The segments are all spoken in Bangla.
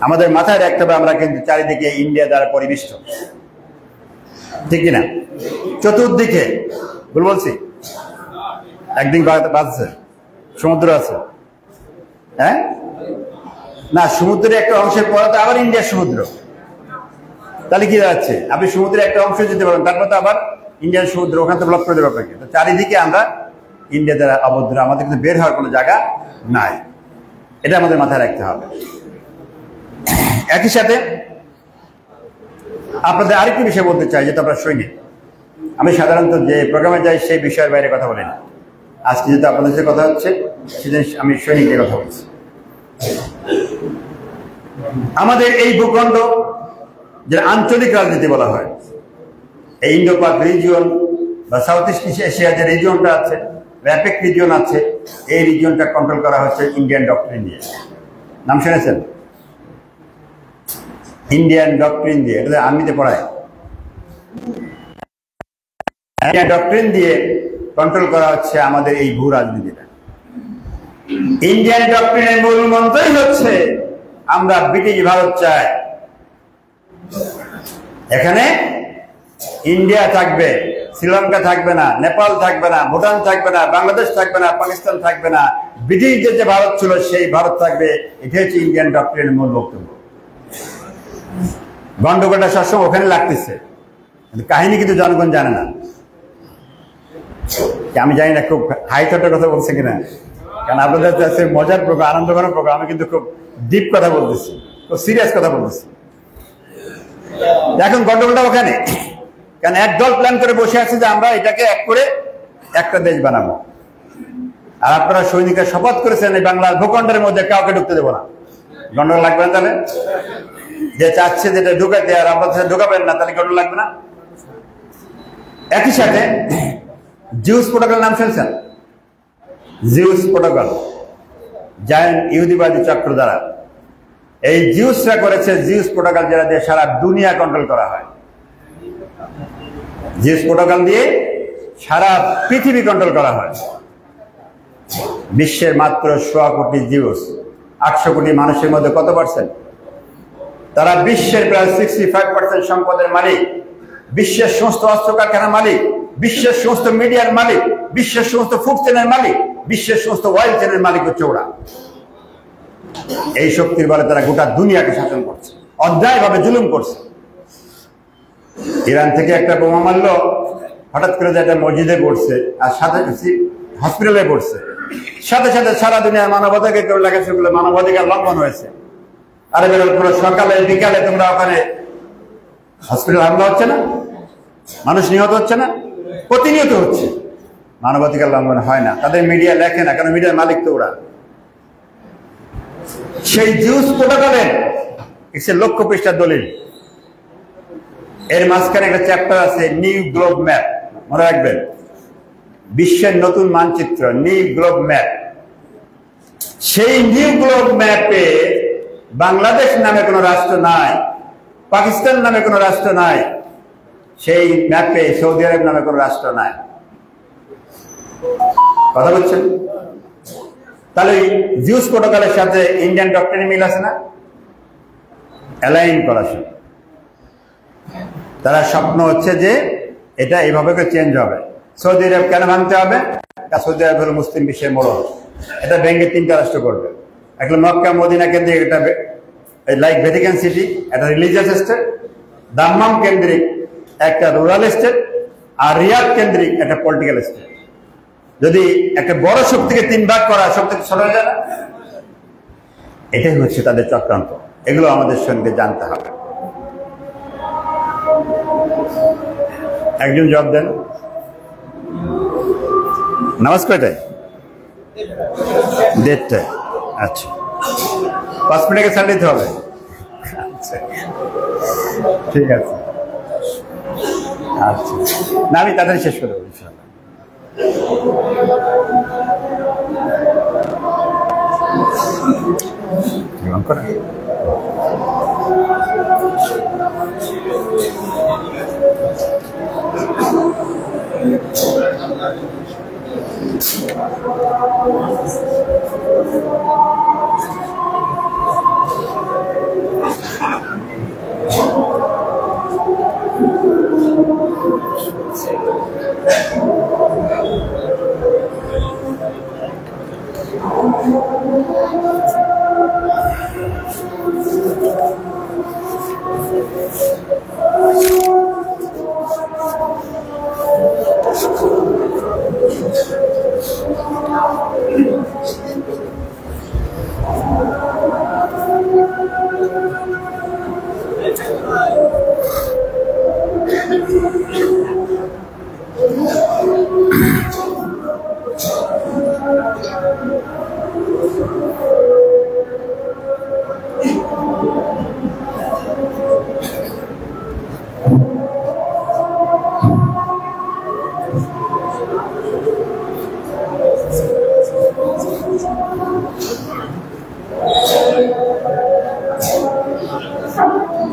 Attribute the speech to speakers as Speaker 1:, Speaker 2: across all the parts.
Speaker 1: আমাদের মাথায় রাখতে হবে আমরা কিন্তু চারিদিকে ইন্ডিয়া দ্বারা পরিবেষ্টিত, ঠিক কিনা? চতুর্দিকে ভুল বলছি? একদিন বাজছে সমুদ্র আছে, হ্যাঁ না, সমুদ্রের একটা অংশের পরে তো আবার ইন্ডিয়ার সমুদ্র, তাহলে কি যাচ্ছে? আপনি সমুদ্রের একটা অংশ যেতে পারেন, তারপর তো আবার ইন্ডিয়ান সমুদ্র, ওখান থেকে ব্লক করে দেবে আপনাকে। তো চারিদিকে আমরা ইন্ডিয়া দ্বারা আবদ্ধ, আমাদের কিন্তু বের হওয়ার কোনো জায়গা নাই, এটা আমাদের মাথায় রাখতে হবে। একই সাথে আপনাদের আরেকটি বিষয় বলতে চাই, যেটা আপনারা সৈনিক, আমি সাধারণত যে প্রোগ্রামে যাই সেই বিষয়ের বাইরে কথা বলি না। আজকে যেহেতু আপনাদের সাথে কথা হচ্ছে সেদিন আমি সৈনিকের কথা বলছি। আমাদের এই ভূখণ্ড যে আঞ্চলিক রাজনীতি বলা হয়, এই ইন্ডো পাক রিজিয়ন বা সাউথ ইস্ট এশিয়ার যে রিজিয়নটা আছে, র্যাপিক রিজিয়ন আছে, এই রিজিয়নটা কন্ট্রোল করা হচ্ছে ইন্ডিয়ান ডক্ট্রিন দিয়ে। নাম শুনেছেন? ইন্ডিয়ান ডক্ট্রিন দিয়ে, এটা আর্মিতে পড়ায়। ইন্ডিয়ান ডক্ট্রিন দিয়ে কন্ট্রোল করা হচ্ছে আমাদের এই ভূ রাজনীতিটা। ইন্ডিয়ান ডক্ট্রিনের মূল মন্ত্রই হচ্ছে আমরা ব্রিটিশ ভারত চাই, এখানে ইন্ডিয়া থাকবে, শ্রীলঙ্কা থাকবে না, নেপাল থাকবে না, ভুটান থাকবে না, বাংলাদেশ থাকবে না, পাকিস্তান থাকবে না, ব্রিটিশদের যে ভারত ছিল সেই ভারত থাকবে। এটা হচ্ছে ইন্ডিয়ান ডক্ট্রিনের মূল বক্তব্য। গন্ডগোলটা সবসময় ওখানে লাগতেছে, কাহিনী কিন্তু জনগণ জানে না। আমি জানি না খুব হাই থটের কথা বলছে কিনা, কারণ আপনাদের কাছে মজার প্রোগ্রাম, আনন্দ করার প্রোগ্রাম, আমি কিন্তু খুব ডিপ কথা বলতেছি, খুব সিরিয়াস কথা বলতেছি। এখন গন্ডগোলটা ওখানে, কারণ একদল প্ল্যান করে বসে আছে যে আমরা এটাকে এক করে একটা দেশ বানাবো। আর আপনারা সৈনিকরা শপথ করেছেন এই বাংলার ভূখণ্ডের মধ্যে কাউকে ঢুকতে দেবো না। গন্ডগোল লাগবে না? তাহলে যে চাচ্ছে যেটা ঢুকাতে আর আপনাদের ঢুকাবেন না, তাহলে গন্ডগোল লাগবে না? একই সাথে জিউস প্রোটোকল নাম শুনছেন? জিউস প্রোটোকল জায়ন ইহুদিবাদী চক্র দ্বারা এই জিউসরা করেছে জিউস প্রোটোকল, যেটা দিয়ে সারা দুনিয়া কন্ট্রোল করা হয়। জিউস প্রোটোকল দিয়ে সারা পৃথিবী কন্ট্রোল করা হয়। বিশ্বের মাত্র 100 কোটি জিউস, 800 কোটি মানুষের মধ্যে কত পার্সেন্ট? তারা বিশ্বের প্রায় 65% সম্পদের মালিক, বিশ্বের সমস্ত অস্ত্র কারখানার মালিক, বিশ্বের সমস্ত মিডিয়ার মালিক, বিশ্বের সমস্ত ফুড চেনের মালিক, বিশ্বের সমস্ত অয়েল চেনের মালিক হচ্ছে ওরা। এই শক্তির বলে তারা গোটা দুনিয়াকে শাসন করছে, অন্যায়ভাবে জুলুম করছে। ইরান থেকে একটা বোমা মারলো, হঠাৎ করে একটা মসজিদে পড়ছে, আর সাথে হসপিটালে পড়ছে, সাথে সাথে সারা দুনিয়ার মানবাধিকার করে লেখা শুরু করলে মানবাধিকার লঙ্ঘন হয়েছে। আরে বেরোল পুরো সকালে বিকালে তোমরা ওখানে হসপিটাল হামলা হচ্ছে না, মানুষ নিহত হচ্ছে না, প্রতিনিয়ত হচ্ছে। মানবাধিকার লঙ্ঘন হয় না, তাদের মিডিয়া লেখে না, কারণ মিডিয়ার মালিক তো ওরা। সেই জিউস প্রোটোকলের 1 লক্ষ পৃষ্ঠার দলিল, এর মাঝখানে একটা চ্যাপ্টার আছে নিউ গ্লোব ম্যাপ, মনে রাখবেন, বিশ্বের নতুন মানচিত্র, নিউ গ্লোব ম্যাপ। সেই নিউ গ্লোব ম্যাপে বাংলাদেশ নামে কোনো রাষ্ট্র নাই, পাকিস্তান নামে কোনো রাষ্ট্র নাই, সেই ম্যাপে সৌদি আরব নামে কোনো রাষ্ট্র নাই। কথা বলছেন? তাহলে জিউস প্রোটোকলের সাথে ইন্ডিয়ান ডক্ট্রিন মিল আছে না? অ্যালাইন করা। তারা স্বপ্ন হচ্ছে যে এটা এইভাবে চেঞ্জ হবে। সৌদি আরব কেন ভাঙতে হবে? সৌদি আরব হল মুসলিম বিশ্বের মোড়ল, এটা ভেঙে 3টা রাষ্ট্র করবে। একটা মক্কা মদিনা কেন্দ্রিক, এটা লাইক ভ্যাটিকান সিটি, একটা রিলিজিয়াস স্টেট, দাম্মাম কেন্দ্রিক একটা রুরাল স্টেট, আর রিয়াদ কেন্দ্রিক একটা পলিটিক্যাল স্টেট। যদি একটা বড় শক্তিকে 3 ভাগ করা, শক্তি সরে যায় না? এটাই হচ্ছে তাদের চক্রান্ত। এগুলো আমাদের সঙ্গে জানতে হবে। একজন জবাব দেন। নামাজ কয়টায়? 1:30টায়। আচ্ছা, 5 মিনিট আগে ছাড় দিতে হবে। আচ্ছা, ঠিক আছে। আচ্ছা, না আমি তাড়াতাড়ি শেষ করে দেবো ইনশাআল্লাহ।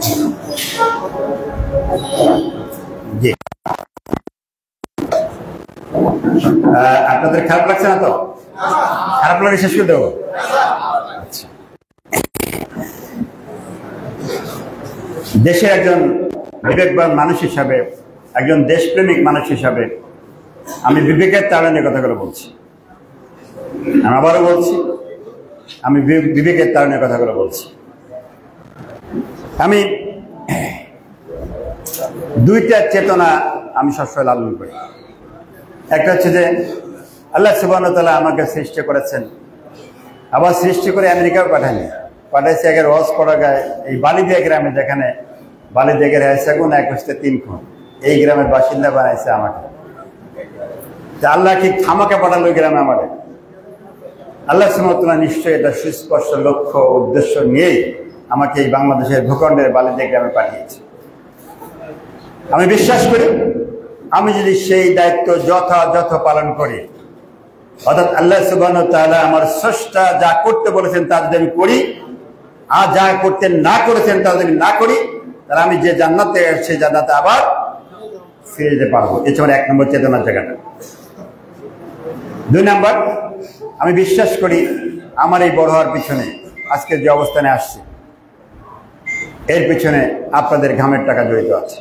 Speaker 1: জি, আপনাদের খারাপ লাগছে না তো? খারাপ লাগলে শেষ করে দেবো। আচ্ছা, দেশের একজন বিবেকবান মানুষ হিসাবে, একজন দেশপ্রেমিক মানুষ হিসাবে আমি বিবেকের তাড়নে কথাগুলো বলছি। আমি আবারও বলছি, আমি বিবেকের তাড়নে কথাগুলো বলছি। আমি দুইটা চেতনা আমি সবসময় লালন করি। একটা হচ্ছে যে আল্লাহ সুবহানাহু ওয়া তাআলা আমাকে সৃষ্টি করেছেন, আবার সৃষ্টি করে আমেরিকাও পাঠাইছে একের ওয়াজ করা গায়ে এই বালিদিয়া গ্রামে, যেখানে বালিদিয়া রায়সাগুন 21-3 খুন, এই গ্রামের বাসিন্দা বানাইছে আমাকে। আল্লাহ কি খামাকে পাঠালো ওই গ্রামে আমাদের? আল্লাহ সুবহানাহু ওয়া তাআলা নিশ্চয়ই এটা সুস্পষ্ট লক্ষ্য উদ্দেশ্য নিয়েই আমাকে এই বাংলাদেশের ভূখণ্ডের বালিদিয়া গ্রামে পাঠিয়েছে। আমি বিশ্বাস করি আমি যদি সেই দায়িত্ব যথাযথ পালন করি, অর্থাৎ আল্লাহ সুবহানাহু ওয়া তাআলা আমার স্রষ্টা যা করতে বলেছেন তা যদি আমি করি, আর যা করতে না করেছেন তা যদি না করি, তাহলে আমি যে জান্নাতে সেই জান্নাতে আবার ফিরে যেতে পারবো। এটা আমার 1 নম্বর চেতনার জায়গাটা। 2 নম্বর, আমি বিশ্বাস করি আমার এই বড় হওয়ার পিছনে, আজকের যে অবস্থানে আসছে, এর পিছনে আপনাদের ঘামের টাকা জড়িত আছে।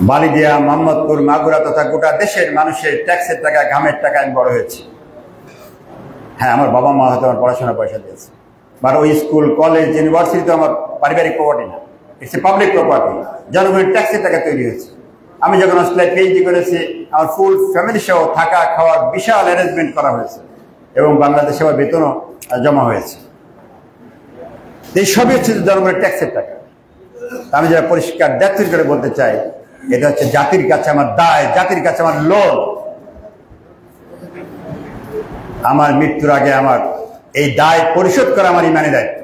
Speaker 1: বালিদিয়া, মোহাম্মদপুর, মাগুরা তথা গোটা দেশের মানুষের ট্যাক্সের টাকা, ঘামের টাকা আমি বড় হয়েছি। হ্যাঁ, আমার বাবা মা হয়তো আমার পড়াশোনার পয়সা দিয়েছে, বা ওই স্কুল, কলেজ, ইউনিভার্সিটি তো আমার পারিবারিক প্রপার্টি না, ইটস এ পাবলিক প্রপার্টি, জনগণের ট্যাক্সের টাকা তৈরি হয়েছে। আমি যখন অস্ট্রেলিয়ায় পিএইচডি করেছি, আমার ফুল ফ্যামিলি সহ থাকা খাওয়ার বিশাল অ্যারেঞ্জমেন্ট করা হয়েছে এবং বাংলাদেশে আমার বেতনও জমা হয়েছে। এই সবই হচ্ছে জনগণের ট্যাক্সের টাকা। আমি যারা পরিষ্কার দ্ব্যর্থ করে বলতে চাই, এটা হচ্ছে জাতির কাছে আমার দায়, জাতির কাছে আমার লোন। আমার মৃত্যুর আগে আমার এই দায় পরিশোধ করা আমার ইমানি দায়িত্ব।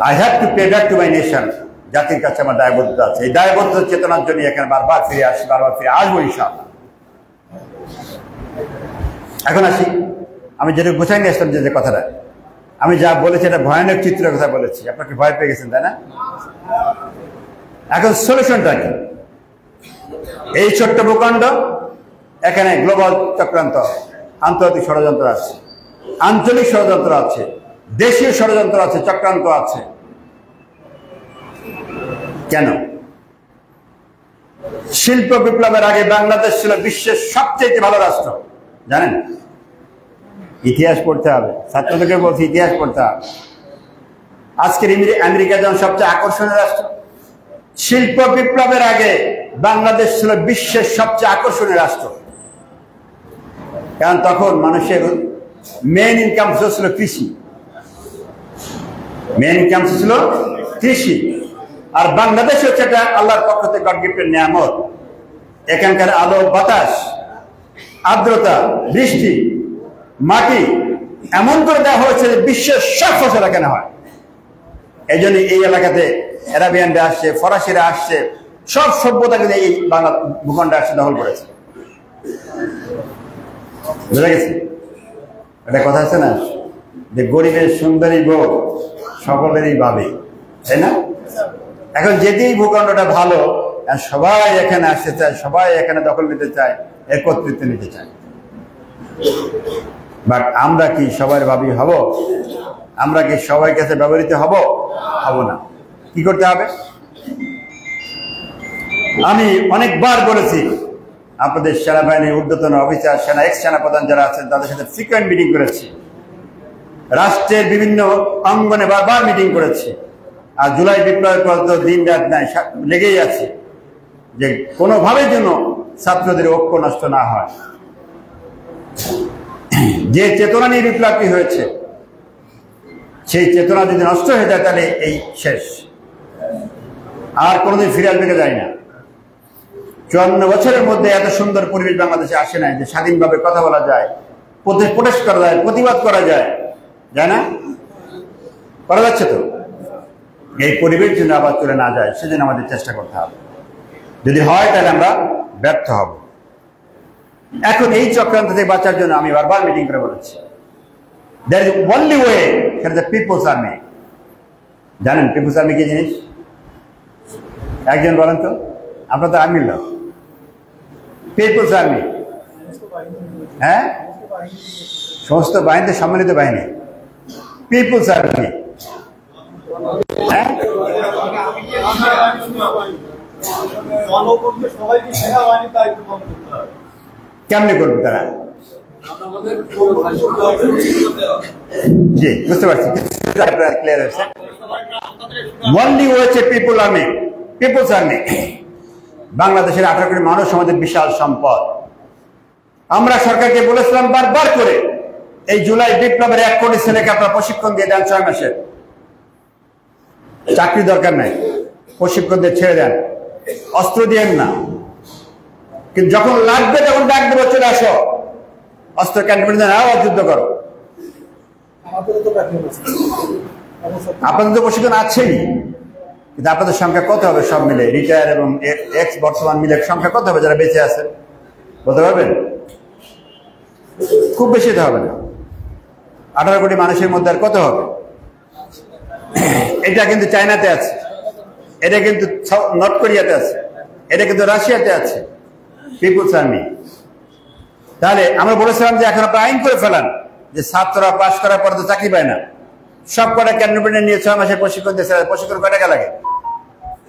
Speaker 1: I have to pay back to my nation. জাতির কাছে আমার দায়বদ্ধতা আছে। এই দায়বদ্ধ চেতনার জন্য এখানে বারবার ফিরে আসি, বারবার ফিরে আসবো ইনশাআল্লাহ। এখন আসি, আমি যেটা গোছাই নিয়ে আসলাম যে কথাটা, আমি যা বলেছি এটা ভয়ানক চিত্রের কথা বলেছি, আপনাকে ভয় পেয়ে গেছেন তাই না? এখন সলিউশনটা কি? এই ছোট্ট ভূখণ্ড, এখানে গ্লোবাল চক্রান্ত, আন্তর্জাতিক ষড়যন্ত্র আছে, আঞ্চলিক ষড়যন্ত্র আছে, দেশীয় ষড়যন্ত্র আছে, চক্রান্ত আছে। কেন? শিল্প বিপ্লবের আগে বাংলাদেশ ছিল বিশ্বের সবচেয়ে ভালো রাষ্ট্র, জানেন? ইতিহাস পড়তে হবে, ছাত্রদেরকে বলছি ইতিহাস পড়তে হবে। আজকের আমেরিকা যেমন সবচেয়ে আকর্ষণীয় রাষ্ট্র, শিল্প বিপ্লবের আগে বাংলাদেশ ছিল বিশ্বের সবচেয়ে আকর্ষণীয় রাষ্ট্র। কারণ তখন মানুষের মেইন ইনকাম সোর্স ছিল কৃষি, মেইন ইনকাম সোর্স ছিল কৃষি। আর বাংলাদেশ হচ্ছে একটা আল্লাহর পক্ষ থেকে গড গিফটেড নিয়ামত। এখানকার আলো, বাতাস, আর্দ্রতা, বৃষ্টি, মাটি এমন করে দেওয়া হয়েছে যে বিশ্বের সব ফসল এখানে হয়। এই জন্য এই এলাকাতে অ্যারাবিয়ানরা আসছে, ফরাসিরা আসছে, সব সভ্যতাকে এই বাংলা ভূখণ্ডে আসছে, দখল করেছে। বুঝা গেছে? এটা কথা আছে না যে গরিবের সুন্দরী বউ সকলেরই ভাবে, তাই না? এখন যেতেই ভূখণ্ডটা ভালো, সবাই এখানে আসতে চায়, সবাই এখানে দখল নিতে চায়, একত্রিত নিতে চায়। বাট আমরা কি সবার ভাবি হব? আমরা কি সবাই কাছে ব্যবহৃত হব? হব না। কি করতে হবে? আমি অনেকবার বলেছি, আপনাদের সেনাবাহিনীর ঊর্ধ্বতন অফিসার, সেনা এক্স সেনাপ্রধান যারা আছেন তাদের সাথে ফ্রিকোয়েন্ট মিটিং করেছি, রাষ্ট্রের বিভিন্ন অঙ্গনে বারবার মিটিং করেছি। আর জুলাই বিপ্লবের পর তো দিন রাত নাই, লেগেই আছে যে কোনোভাবে যেন ছাত্রদের ঐক্য নষ্ট না হয়। যে চেতনা নিয়ে বিপ্লবটি হয়েছে, সেই চেতনা যদি নষ্ট হয়ে যায় তাহলে এই শেষ, আর কোনোদিন ফিরে আসবে যায় না। 54 বছরের মধ্যে এত সুন্দর পরিবেশ বাংলাদেশে আসে নাই যে স্বাধীনভাবে কথা বলা যায়, প্রোটেস্ট করা যায়, প্রতিবাদ করা যায়, যায় না? করা যাচ্ছে তো? এই পরিবেশ যেন আবার চলে না যায় সেজন্য আমাদের চেষ্টা করতে হবে। যদি হয় তাহলে আমরা ব্যর্থ হব। এখন এই চক্রান্ত থেকে বাঁচার জন্য আমি বারবার মিটিং করে বলেছি, there is only way for the people's army. জানেন পিপুলস আর্মি কি জিনিস? একজন বলেন তো, আপনার তো আর্মির লোক। পিপুলস আর্মি, হ্যাঁ, সমস্ত বাহিনীতে সম্মিলিত বাহিনী পিপুলস আর্মি। হ্যাঁ, কেমনি করবে তারা? জি, বুঝতে পারছি, ক্লিয়ার হয়েছে। ওনলি হয়েছে পিপুল আর্মি, পিপুলস আর্মি। বাংলাদেশের 18 কোটি মানুষ আমাদের বিশাল সম্পদ। আমরা সরকারকে বলেছিলাম বারবার করে, এই জুলাই বিপ্লবের 1 কোটি ছেলেকে আপনারা প্রশিক্ষণ দিয়ে দেন 6 মাসের, চাকরি দরকার নাই, প্রশিক্ষণ দিয়ে ছেড়ে দেন, অস্ত্র দিয়েন না, কিন্তু যখন লাগবে তখন ডাক দেবো, চলে আসো, অস্ত্র ক্যান্টনমেন্ট দেন, যুদ্ধ করো। আপনাদের তো প্রশিক্ষণ আছেই, কিন্তু আপনাদের সংখ্যা কত হবে সব মিলে, রিটায়ার এবং এক্স বর্তমান মিলে সংখ্যা কত হবে যারা বেঁচে আছেন বলতে পারবেন? খুব বেশি তো হবে না। 18 কোটি মানুষের মধ্যে আর কত হবে? এটা কিন্তু চায়নাতে আছে, এটা কিন্তু নর্থ কোরিয়াতে আছে, এটা কিন্তু রাশিয়াতে আছে, পিপুলস আর্মি। তাহলে আমরা বলেছিলাম যে এখন আপনারা আইন করে ফেলান যে ছাত্ররা পাশ করার পর তো চাকরি পায় না, সব কটা ক্যান্টনমেন্টে নিয়ে 6 মাসের প্রশিক্ষণ দিয়ে ছেড়ে, প্রশিক্ষণ কয় টাকা লাগে?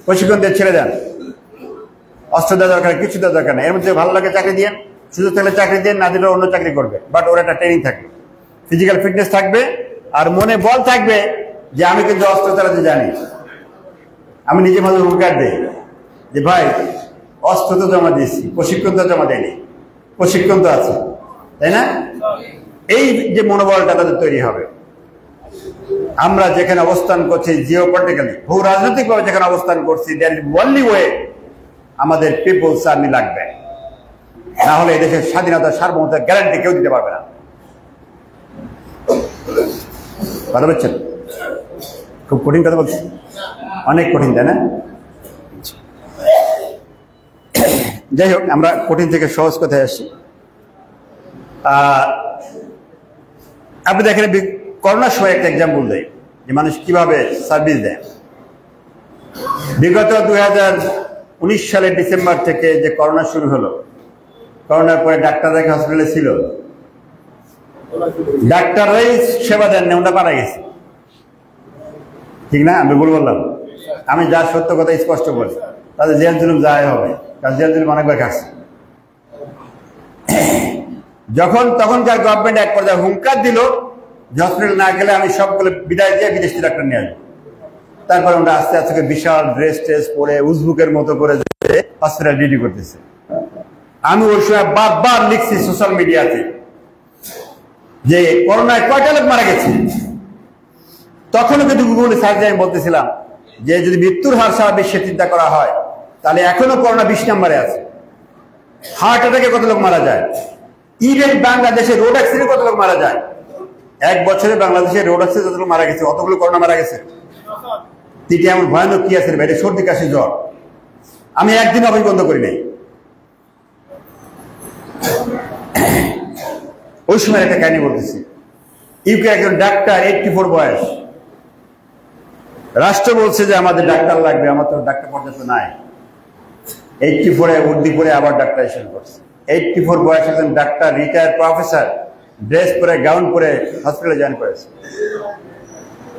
Speaker 1: প্রশিক্ষণ দিয়ে ছেড়ে দেন, অস্ত্র দেওয়া দরকার, কিছু দেওয়া দরকার নেই, এর মধ্যে ভালো লাগে চাকরি দিয়ে, সুযোগ থাকলে চাকরি দিয়ে, না দিলে অন্য চাকরি করবে, বাট ওর একটা ট্রেনিং থাকবে, ফিজিক্যাল ফিটনেস থাকবে, আর মনে বল থাকবে যে আমি কিন্তু অস্ত্র চালাতে জানি। আমি নিজে মাঝে হুঙ্কার দিই যে ভাই অস্ত্র তো জমা দিয়েছি, প্রশিক্ষণ তো জমা দেয়নি, প্রশিক্ষণ তো আছে, তাই না? এই যে মনোবলটা তাদের তৈরি হবে। আমরা যেখানে অবস্থান করছি জিও পলিটিক্যালি, ভূ রাজনৈতিক ভাবে যেখানে অবস্থান করছি, দ্যাট ইজ ওনলি ওয়ে আমাদের পিপুলস আর্মি লাগবে, না হলে এদেশের স্বাধীনতা সার্বভৌমত্বের গ্যারান্টি কেউ দিতে পারবে না। ভালো বুঝছেন? খুব কঠিন কথা বলছি, অনেক কঠিন, তাই না? যাই হোক, আমরা কঠিন থেকে সহজ কথায় আসি। আপনি দেখেন করোনার সময় একটা এক্সাম্পল দেয় যে মানুষ কিভাবে সার্ভিস দেয়। বিগত 2019 সালের ডিসেম্বর থেকে যে করোনা শুরু হলো, করোনার পরে ডাক্তাররা হসপিটালে ছিল, ডাক্তাররাই সেবা দেন না, ওটা পারা গেছে, ঠিক না? আমি ভুল বললাম? আমি যা সত্য কথা স্পষ্ট বলি, তাদের জেল জুলুম যাই হবে, কারণ জেল জুলুম অনেকবার খাচ্ছে। যখন তখনকার গভর্নমেন্ট এক পর্যায়ে হুঙ্কার দিল যে হসপিটাল না গেলে আমি সবগুলো বিদায় দিয়ে বিদেশি ডাক্তার নিয়ে আসবো, তারপর আমরা আস্তে আস্তে বিশাল ড্রেস ট্রেস পরে উজবুকের মতো করে হসপিটাল ডিউটি করতেছে। আমি ওই সময় বারবার লিখছি সোশ্যাল মিডিয়াতে যে করোনায় কয়টা লোক মারা গেছে, তখনও কিন্তু গুগলে সার্চ দিয়ে আমি বলতেছিলাম যে যদি মৃত্যুর হার সারা বিশ্বে চিন্তা করা হয় তাহলে এখনো করোনা 20 নম্বরে আছে। হার্ট অ্যাটাকে কত লোক মারা যায়, ইভেন বাংলাদেশে রোড অ্যাক্সিডেন্টে কত লোক মারা যায়, 1 বছরে বাংলাদেশে রোড অ্যাক্সিডেন্ট যত লোক মারা গেছে অতগুলো করোনা মারা গেছে। তিনটি এমন ভয়ানক কি আছে বাইরে, সর্দি কাশি জ্বর, আমি একদিন অফিস বন্ধ করি নাই। ওই সময় একটা কাহিনী বলতেছি, ইউকে একজন ডাক্তার 84 বয়স, রাষ্ট্র বলছে যে আমাদের ডাক্তার লাগবে, আমার তো ডাক্তার পর্যাপ্ত নাই, 84-এ উর্দি করে আবার ডাক্তারাইজেশন করছে। 84 বয়স একজন ডাক্তার, রিটায়ার প্রফেসর, ড্রেস পরে গাউন পরে হসপিটালে জয়েন করেছে।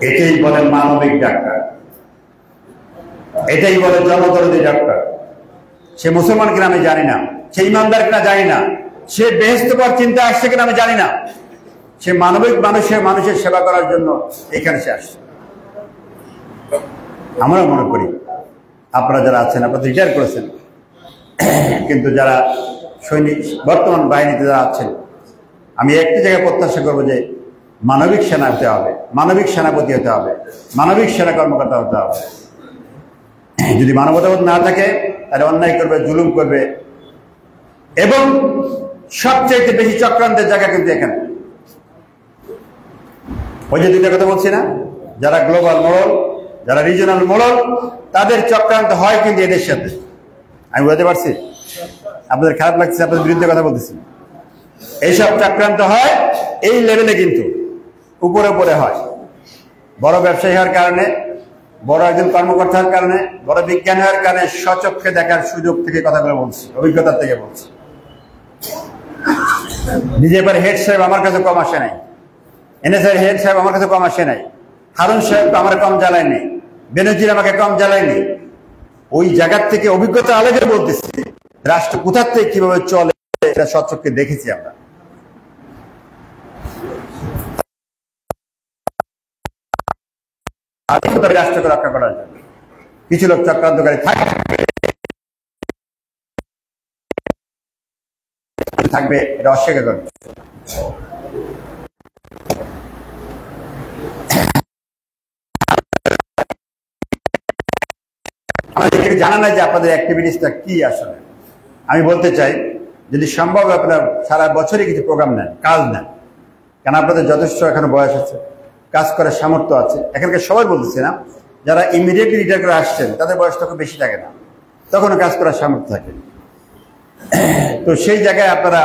Speaker 1: এটাই বলে মানবিক ডাক্তার, এটাই বলে জনদরদী ডাক্তার। সে মুসলমান কিনা আমি জানি না, সে ইমানদার কিনা জানি না, সে বেহেশত পাওয়ার চিন্তা আসছে কিনা আমি জানি না, সে মানবিক মানুষের সেবা করার জন্য এখানে সে আসছে। আমরা মনে করি আপনারা যারা আছেন, আপনারা রিটায়ার করেছেন, কিন্তু যারা সৈনিক বর্তমান বাহিনীতে যারা আছেন, আমি একটি জায়গায় প্রত্যাশা করবো যে মানবিক সেনা হতে হবে, মানবিক সেনাপতি হতে হবে, মানবিক সেনা কর্মকর্তা হতে হবে। যদি মানবতাবোধ না থাকে তাহলে অন্যায় করবে, জুলুম করবে, এবং সবচেয়ে বেশি চক্রান্তের জায়গা কিন্তু এখানে। ওই যে দুইটা কথা বলছি না, যারা গ্লোবাল মোড়ল, যারা রিজনাল মোড়ল, তাদের চক্রান্ত হয় কিন্তু এদের সাথে। আমি বুঝতে পারছি আপনাদের খারাপ লাগছে, আপনাদের বিরুদ্ধে কথা বলতেছি। এইসব চক্রান্ত হয় এই লেভেলে, কিন্তু উপরে উপরে হয়। বড় ব্যবসায়ী হওয়ার কারণে বড় একজন কর্মকর্তার কারণে, বড় বিজ্ঞানী হওয়ার কারণে স্বচক্ষে দেখার সুযোগ থেকে কথাগুলো বলছি, অভিজ্ঞতার থেকে বলছি। নিজে এবার হেড সাহেব আমার কাছে কম আসে নাই, এনএসআই হেড সাহেব আমার কাছে কম আসে নাই, হারুন সাহেব তো আমার কম জ্বালায়নি, বেনজির আমাকে কম জ্বালায়নি। ওই জায়গার থেকে অভিজ্ঞতা আলাদা বলতেছি, রাষ্ট্র কোথার থেকে কিভাবে চলে এটা স্বচক্ষে দেখেছি আমরা। রাষ্ট্রকে রক্ষা করার জন্য কিছু লোক চক্রান্তকারী থাকবে, এটা অস্বীকার করবে। আমাদেরকে জানা নাই যে আপনাদের অ্যাক্টিভিটিসটা কি আসলে। আমি বলতে চাই, যদি সম্ভব আপনারা সারা বছরই কিছু প্রোগ্রাম নেন, কাজ নেন, কারণ আপনাদের যথেষ্ট এখনো বয়স আছে, কাজ করার সামর্থ্য আছে। এখানকার সবাই বলতেছি না, যারা ইমিডিয়েটলি রিটায়ার করে আসছেন তাদের বয়স তখন বেশি থাকে না, তখনও কাজ করার সামর্থ্য থাকে। তো সেই জায়গায় আপনারা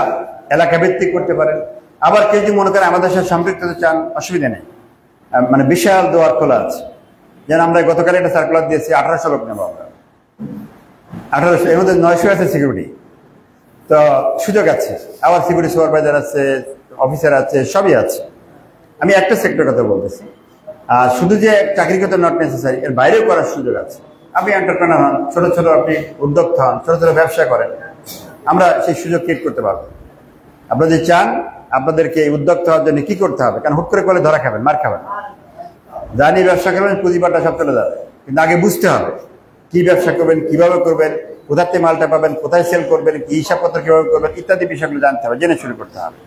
Speaker 1: এলাকা ভিত্তিক করতে পারেন। আবার কেউ যদি মনে করেন আমাদের সাথে সম্পৃক্ত হতে চান, অসুবিধা নেই, মানে বিশাল দোয়ার খোলা আছে। যেন আমরা গতকাল একটা সার্কুলার দিয়েছি, 1800 লোক নেবো আমরা, 1800, এর মধ্যে 900 আছে সিকিউরিটি, তো সুযোগ আছে। আবার সিকিউরিটি সুপারভাইজার আছে, অফিসার আছে, সবই আছে। আমি একটা সেক্টর কথা বলতেছি, আর শুধু যে চাকরি করতে নট নেসেসারি, এর বাইরেও করার সুযোগ আছে। আপনি এন্টারপ্রেনার হন, ছোট ছোট আপনি উদ্যোক্তা হন, ছোট ছোট ব্যবসা করেন, আমরা সেই সুযোগ ক্রিয়েট করতে পারবো। আপনারা যদি চান, আপনাদেরকে এই উদ্যোক্তা হওয়ার জন্য কি করতে হবে? কারণ হুট করে করলে ধরা খাবেন, মার খাবেন। জানি ব্যবসা করবেন, পুঁজিবাটা সব চলে যাবে, কিন্তু আগে বুঝতে হবে কি ব্যবসা করবেন, কিভাবে করবেন, কোথা থেকে মালটা পাবেন, কোথায় সেল করবেন, কি হিসাবপত্র কিভাবে করবেন, ইত্যাদি বিষয়গুলো জানতে হবে, জেনে শুরু করতে হবে।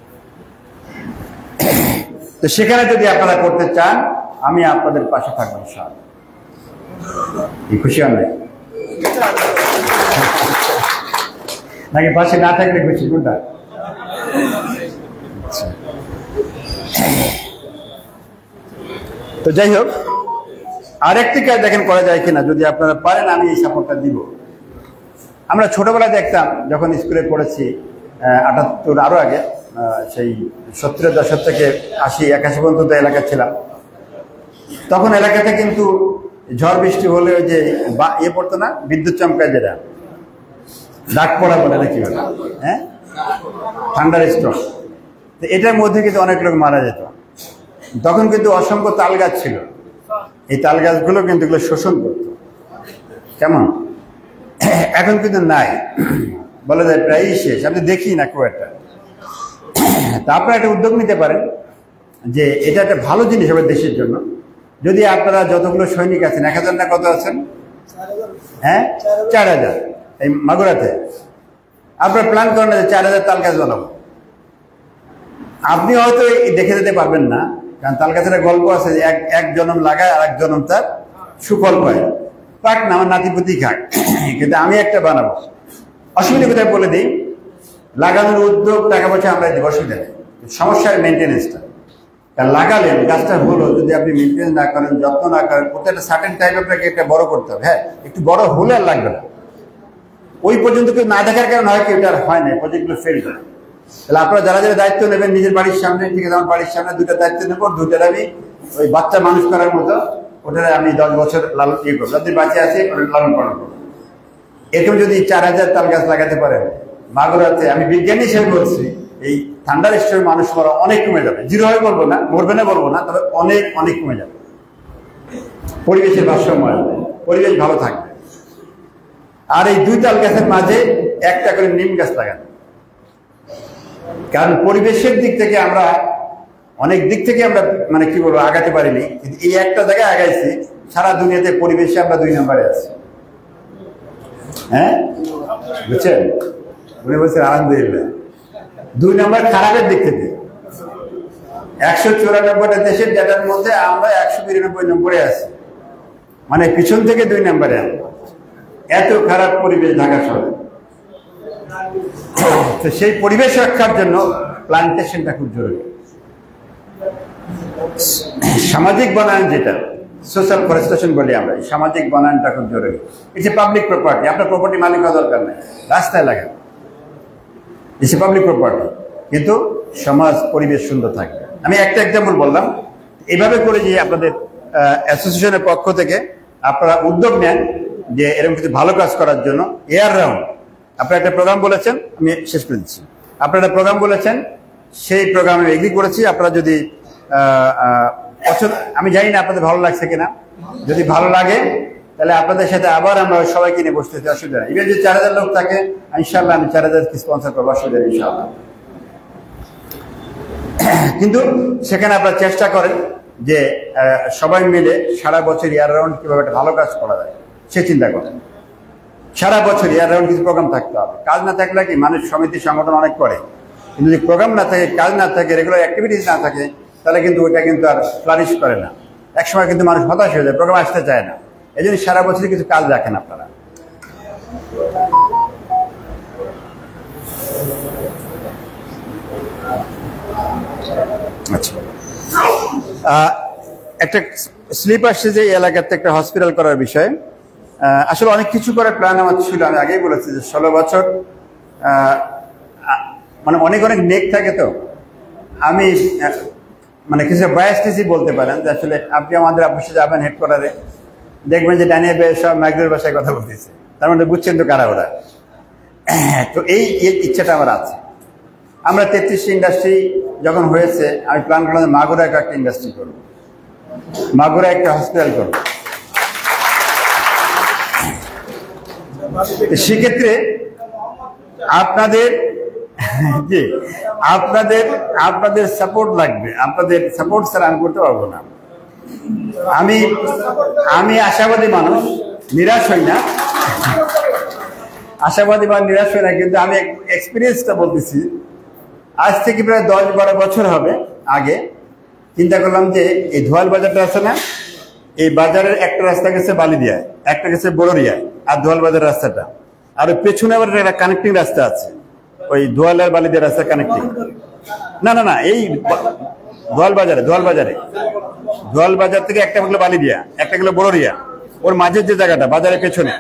Speaker 1: তো সেখানে যদি আপনারা করতে চান, আমি আপনাদের পাশে থাকবো ইনশাআল্লাহ। খুশি হন নাকি পাশে না থাকলে খুশি? কোনটা? তো যাই হোক, আরেকটি কাজ দেখেন করা যায় কিনা, যদি আপনারা পারেন আমি এই সাপোর্টটা দিব। আমরা ছোটবেলায় দেখতাম, যখন স্কুলে পড়েছি 78 আরো আগে, সেই 70-এর দশক থেকে 80-81 পর্যন্ত এলাকা ছিলাম, তখন এলাকাতে কিন্তু ঝড় বৃষ্টি হলে ওই যে ইয়ে পড়তো না, বিদ্যুৎ চমকায়, যেটা ডাক পড়া বলে নাকি বলে, হ্যাঁ, থান্ডার স্ট্রোক। তো এটার মধ্যে কিন্তু অনেক লোক মারা যেত। তখন কিন্তু অসংখ্য তাল গাছ ছিল, এই তাল গাছগুলো কিন্তু এগুলো শোষণ করত। কেমন? এখন কিন্তু নাই, বলা যায় প্রায়ই শেষ, আপনি দেখি না খুব একটা। তা আপনারা একটা উদ্যোগ নিতে পারেন যে এটা একটা ভালো জিনিস হবে দেশের জন্য। যদি আপনারা যতগুলো সৈনিক আছেন, 1000 না কত আছেন, হ্যাঁ 4000, এই মাগুরাতে আপনারা প্ল্যান করেন যে 4000 তাল গাছ বানাবো। আপনি হয়তো দেখে যেতে পারবেন না, কারণ তাল গাছের গল্প আছে যে এক জনম লাগায় আর এক জনম তার সুফল পায়। পাক না, আমার নাতিপুতি খাক, কিন্তু আমি একটা বানাবো। অসুবিধা কোথায় বলে দিই, লাগানোর উদ্যোগ টাকা পয়সা আমরা দেবো, অসুবিধা নেই, সমস্যার মেনটেনেন্সটা। কারণ লাগালেন, গাছটা হলো, যদি আপনি মেনটেনেন্স না করেন, যত্ন না করেন, প্রত্যেকটা সার্টেন টাইপ আপনাকে একটা বড় করতে হবে। হ্যাঁ, একটু বড় হলে আর লাগবে না, ওই পর্যন্ত কেউ না দেখার কারণে হয় কি, ওটা আর হয় না, প্রজেক্টগুলো ফেল করে। তাহলে আপনারা যারা যারা দায়িত্ব নেবেন নিজের বাড়ির সামনে, ঠিক আছে, আমার বাড়ির সামনে 2টা দায়িত্ব নেবো, 2টার আমি ওই বাচ্চা মানুষ করার মতো, ওটা আমি 10 বছর লালন ইয়ে করবো, যাদের বাচ্চা আছে লালন পালন করবো। এরকম যদি 4000 তাল গাছ লাগাতে পারেন মাগুরাতে, আমি বিজ্ঞানী হিসেবে বলছি, এই থান্ডার স্ট্রোকে মানুষ মরা অনেক কমে যাবে। জিরো হয় বলবো না, মরবে না বলবো না, তবে অনেক অনেক কমে যাবে। পরিবেশের ভারসাম্য আসবে, পরিবেশ ভালো থাকবে। আর এই 2 তাল গাছের মাঝে একটা করে নিম গাছ লাগানো, কারণ পরিবেশের দিক থেকে আমরা অনেক দিক থেকে আমরা মানে কি বলবো আগাতে পারিনি, কিন্তু এই একটা জায়গায় আগাইছি। সারা দুনিয়াতে পরিবেশে আমরা 2 নম্বরে আছি। হ্যাঁ, বুঝছেন? উনি বলছেন আলহামদুলিল্লাহ, 2 নম্বর খারাপের দিক থেকে। 194টা দেশের ডেটার মধ্যে আমরা 192 নম্বরে আছি, মানে পিছন থেকে 2 নম্বরে। এত খারাপ পরিবেশ ঢাকা শহরে। তো সেই পরিবেশ রক্ষার জন্য প্লান্টেশনটা খুব জরুরি। সামাজিক বনায়ন, যেটা সোশ্যাল ফরেস্টেশন বলি আমরা, সামাজিক বনায়নটা খুব জরুরি। এই যে পাবলিক প্রপার্টি, আপনার প্রপার্টি মালিক হওয়া দরকার নেই, রাস্তায় লাগান, এই পাবলিক প্রপার্টি, কিন্তু সমাজ পরিবেশ সুন্দর থাকবে। আমি একটা এক্সাম্পল বললাম, এইভাবে করে যে আপনাদের অ্যাসোসিয়েশনের পক্ষ থেকে আপনারা উদ্যোগ নেন যে এরকম কিছু ভালো কাজ করার জন্য। এয়ার রাউন্ড আপনারা একটা প্রোগ্রাম বলেছেন, আমি শেষ করে দিচ্ছি। আপনারা একটা প্রোগ্রাম বলেছেন, সেই প্রোগ্রামে এগ্রি করেছি। আপনারা যদি আমি জানি না আপনাদের ভালো লাগছে কিনা, যদি ভালো লাগে তাহলে আপনাদের সাথে আবার আমরা সবাইকে নিয়ে বসতেছি, অসুবিধা নেই। এবার যদি 4000 লোক থাকে ইনশাল্লাহ আমি 4000 স্পন্সর করবো, অসুবিধা নেই ইনশাল্লাহ। কিন্তু সেখানে আপনারা চেষ্টা করেন যে সবাই মিলে সারা বছর ইয়ার রাউন্ড কিভাবে একটা ভালো কাজ করা যায় সে চিন্তা করেন। সারা বছর ইয়ার রাউন্ড কিছু প্রোগ্রাম থাকতে হবে। কাজ না থাকলে কি মানুষ সমিতি সংগঠন অনেক করে, কিন্তু যদি প্রোগ্রাম না থাকে, কাজ না থাকে, রেগুলার অ্যাক্টিভিটিস না থাকে, তাহলে কিন্তু ওইটা কিন্তু আর ফ্লারিশ করে না। একসময় কিন্তু মানুষ হতাশ হয়ে যায়, প্রোগ্রাম আসতে চায় না। এই জন্য সারা বছরই কিছু কাজ রাখেন আপনারা। আচ্ছা, একটা স্লিপ আসছে যে এই এলাকাতে একটা হসপিটাল করার বিষয়ে। আসলে অনেক কিছু করার প্ল্যান আমার ছিল, আমি আগেই বলেছি যে 16 বছর মানে অনেক অনেক নেক থাকে। তো আমি মানে কিছু বায়াসটিসই বলতে পারেন যে আসলে আপনি আমাদের অফিসে যাবেন হেডকোয়ার্টারে, দেখবেন যে ডানিয়া বে সব ম্যাগদের ভাষায় কথা বলতেছে, তার মানে বুঝছেন তো কারা ওরা। তো এই ইচ্ছাটা আমার আছে। আমরা 33 ইন্ডাস্ট্রি যখন হয়েছে, আমি প্ল্যান করলাম মাগুরা একটা ইন্ডাস্ট্রি করবো, মাগুরা একটা হসপিটাল করবো। সেক্ষেত্রে আপনাদের জি আপনাদের সাপোর্ট লাগবে। আপনাদের সাপোর্ট ছাড়া আমি করতে পারবো না। আমি আশাবাদী মানুষ, নিরাশ হই না, আশাবাদী বা নিরাশ হই না, কিন্তু আমি এক্সপিরিয়েন্সটা বলতেছি। আজ থেকে প্রায় 10-12 বছর হবে আগে চিন্তা করলাম যে এই ধোয়াল বাজারটা আছে না, এই বাজারের একটা রাস্তা গেছে বালিদিয়ায়, একটা গেছে বড়রিয়ায়, আর ধোয়াল বাজার রাস্তাটা, আর ওই পেছনে আবার একটা কানেক্টিং রাস্তা আছে, ওই ধোয়াল আর বালিদিয়া রাস্তা কানেক্টিং। না এই ধোয়াল বাজার থেকে একটা গেলো বালিদিয়া, একটা গেলো বড়রিয়া, ওর মাঝের যে জায়গাটা বাজারের পেছনে,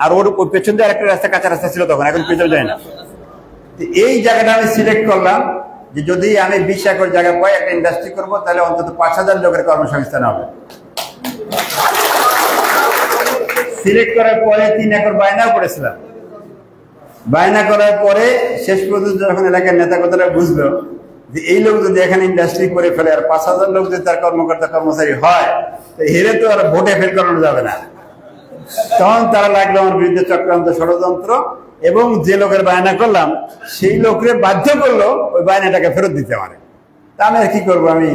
Speaker 1: আর ওর পেছন দিয়ে আরেকটা রাস্তা, কাঁচা রাস্তা ছিল তখন, এখন পেছনে যায় না। এই জায়গাটা আমি সিলেক্ট করলাম যে যদি আমি 20 একর জায়গা পাই, একটা ইন্ডাস্ট্রি করবো, তাহলে অন্তত 5000 লোকের কর্মসংস্থান হবে। সিলেক্ট করার পরে 3 একর বায়নাও করেছিলাম। বায়না করার পরে শেষ পর্যন্ত যখন এলাকার নেতা কথাটা বুঝলো যে এই লোক যদি এখানে ইন্ডাস্ট্রি করে ফেলে আর 5000 লোক যদি তার কর্মকর্তা কর্মচারী হয়, তো হেরে তো আর ভোটে ফেল করানো যাবে না। তখন তারা লাগলো আমার বিরুদ্ধে চক্রান্ত, ষড়যন্ত্র, এবং যে লোকের বায়না করলাম সেই লোকরে বাধ্য করলো ওই বায়নাটাকে ফেরত দিতে পারে। তা আমি আর কি করবো, আমি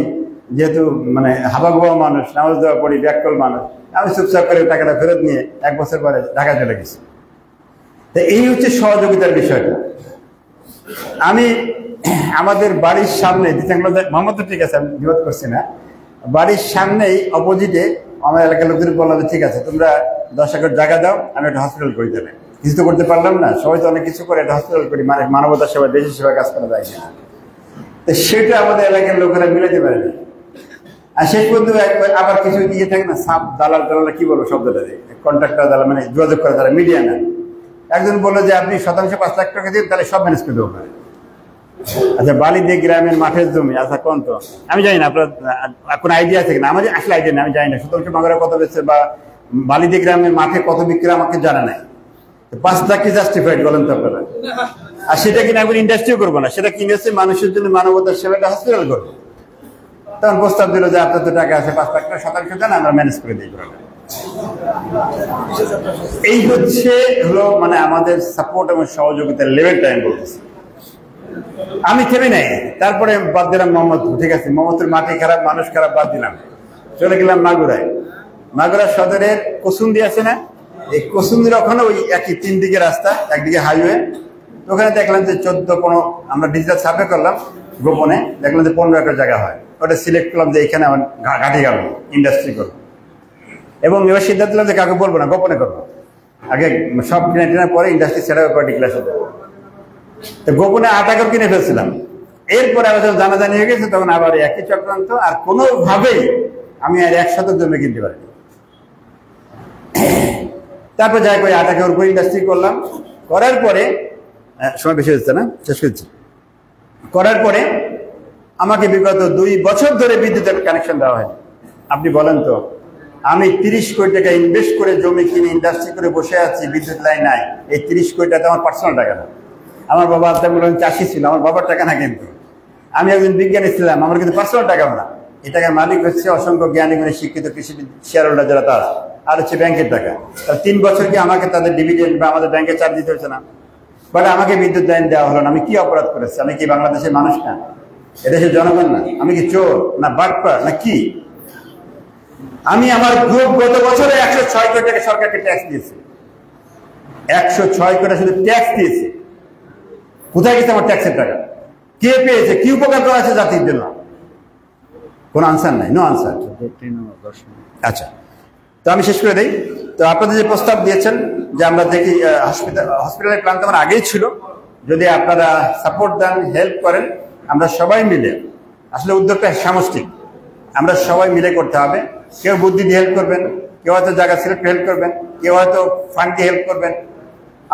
Speaker 1: যেহেতু মানে হাবাগোবা মানুষ, নামাজ দেওয়া পড়ি, ব্যাকল মানুষ, আমি চুপচাপ করে টাকাটা ফেরত নিয়ে 1 বছর পরে ঢাকা চলে গেছি। তো এই হচ্ছে সহযোগিতার বিষয়টা। আমি আমাদের বাড়ির সামনে মোহাম্মদ, ঠিক আছে আমি বিরোধ করছি না, বাড়ির সামনেই অপোজিটে আমার এলাকার লোকদের বললাম যে ঠিক আছে তোমরা 10 একর জায়গা দাও, আমি একটা হসপিটাল করি। তাহলে কিছু তো করতে পারলাম না, সবাই তো অনেক কিছু করে, একটা হসপিটাল করি, মানে মানবতার সেবা, দেশের সেবা কাজ করা যায় না। তো সেটা আমাদের এলাকার লোকেরা মিলাতে পারেনি। আর শেষ পর্যন্ত আবার কিছু ইয়ে থাকে না, সাপ দালাল কি বলবো শব্দটা, কন্ট্রাক্টর দালাল, মানে যোগাযোগ করে তারা, মিডিয়া না। একজন বললো যে আপনি শতাংশ 5 লাখ টাকা দিন, তাহলে সব ম্যানেজ করে দেবো। আচ্ছা, বালিদি গ্রামের মাঠের জমি, আচ্ছা কোন, তো আমি জানি না আপনার কোন আইডিয়া আছে কিনা, আমার আসলে আইডিয়া নেই, আমি জানি না শতাংশ মাগরা কত বেচছে বা বালিদি গ্রামের মাঠে কত বিক্রি আমাকে জানা নাই। 5 লাখ কি জাস্টিফাইড বলেন তো আপনারা? আর সেটা কিনা এখন ইন্ডাস্ট্রিও করবো না, সেটা কিনে হচ্ছে মানুষের জন্য মানবতার সেবাটা হসপিটাল করবো। তখন প্রস্তাব দিল যে আপনার তো টাকা আছে, 5 লাখ টাকা শতাংশ দেন, আমরা ম্যানেজ করে দিই। এই হলো মানে আমাদের সাপোর্ট এবং সহযোগিতার লেভেলটা আমি বলতেছি। আমি থেমে নাই, তারপরে বাদ দিলাম মোহাম্মদ, ঠিক আছে মোহাম্মদের মাটি খারাপ, মানুষ খারাপ, বাদ দিলাম, চলে গেলাম মাগুরায়। মাগুরা সদরের কসুন্দি আছে না, এই কসুন্দির ওখানে ওই একই 3 দিকে রাস্তা, একদিকে হাইওয়ে। ওখানে দেখলাম যে 14-15, আমরা ডিজিটাল সার্ভে করলাম গোপনে, দেখলাম যে 15 একর জায়গা হয়। ওটা সিলেক্ট করলাম যে এখানে আমার ঘাটি গেল ইন্ডাস্ট্রি করবো, এবং এবার সিদ্ধান্ত নিলাম যে কাউকে বলবো না, গোপনে করবো। আগে সব কিনে টেনার পরে ইন্ডাস্ট্রি সেটা পার্টি ক্লাসে দেবো। তো গোপনে 8 একর কিনে ফেলছিলাম। এরপরে আবার যখন জানাজানি হয়ে গেছে তখন আবার একই চক্রান্ত, আর কোনোভাবেই আমি আর 1 শতক জমি কিনতে পারিনি। তারপর যাই করে 8 একর করে ইন্ডাস্ট্রি করলাম। করার পরে সময় বেশি হচ্ছে না, শেষ করছি। করার পরে আমাকে বিগত 2 বছর ধরে বিদ্যুতের কানেকশন দেওয়া হয়নি। আপনি বলেন তো আমি 30 কোটি টাকা ইনভেস্ট করে জমি কিনে ইন্ডাস্ট্রি করে বসে আছি, বিদ্যুৎ লাইন নাই। এই 30 কোটি টাকা আমার পার্সোনাল টাকা না। আমার বাবা তেমন চাষি ছিল, আমার বাবার টাকা না, কিন্তু আমি একজন বিজ্ঞানী ছিলাম, আমার কিন্তু পার্সোনাল টাকাও না। এই টাকার মালিক হচ্ছে অসংখ্য জ্ঞানী গুণী শিক্ষিত কৃষি শেয়ার হোল্ডার যারা, তারা আর হচ্ছে ব্যাংকের টাকা। 3 বছর কি আমাকে তাদের ডিভিডেন্ড বা আমাদের ব্যাংকে চার্জ দিতে হচ্ছে না? বলে আমাকে বিদ্যুৎ লাইন দেওয়া হলো না, আমি কি অপরাধ করেছি? আমি কি বাংলাদেশের মানুষ না? এদেশের জনগণ না? আমি কি চোর না বাটপার না কি? আমি আমার গ্রুপ গত বছরে 106 কোটি টাকা সরকারকে ট্যাক্স দিয়েছে। 106 কোটি শুধু ট্যাক্স দিয়েছে। কোথায় গেছে আমার ট্যাক্সের টাকা? কে পেয়েছে? কি উপকার করা আছে জাতির জন্য? কোন আনসার নাই, নো আনসার। আচ্ছা, তো আমি শেষ করে দিই। তো আপনাদের যে প্রস্তাব দিয়েছেন যে আমরা দেখি হসপিটালের প্ল্যান তো আমার আগেই ছিল, যদি আপনারা সাপোর্ট দেন, হেল্প করেন, আমরা সবাই মিলে, আসলে উদ্যোগটা সামষ্টিক, আমরা সবাই মিলে করতে হবে। কেউ বুদ্ধি দিয়ে হেল্প করবেন, কেউ হয়তো জায়গা সিলেক্ট হেল্প করবেন, কেউ হয়তো ফান্ড দিয়ে হেল্প করবেন,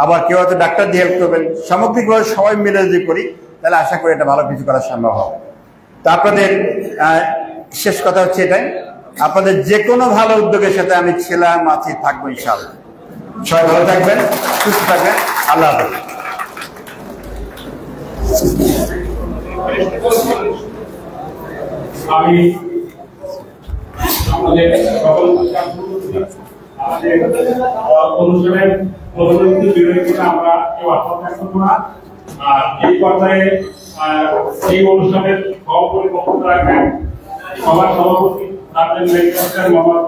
Speaker 1: আবার কেউ হয়তো ডাক্তার দিয়ে হেল্প করবেন। সামগ্রিকভাবে সবাই মিলে যদি করি তাহলে আশা করি এটা ভালো কিছু করা সম্ভব হবে। তো আপনাদের শেষ কথা হচ্ছে এটাই, আপনাদের যে কোনো ভালো উদ্যোগের সাথে আমি ছিলাম, আছি, থাকবো ইনশাআল্লাহ। সবাই ভালো থাকবেন, সুস্থ থাকবেন। আল্লাহ হাফেজ।
Speaker 2: আমি আমাদের সকল আমাদের অনুষ্ঠানের প্রধানমন্ত্রী বিরোধী আমরা কেউ আত্মত্যাগ করবো না। আর এই পর্যায়ে এই অনুষ্ঠানের সভাপতি বক্তব্য রাখবেন সভার সভাপতি মোহাম্মদ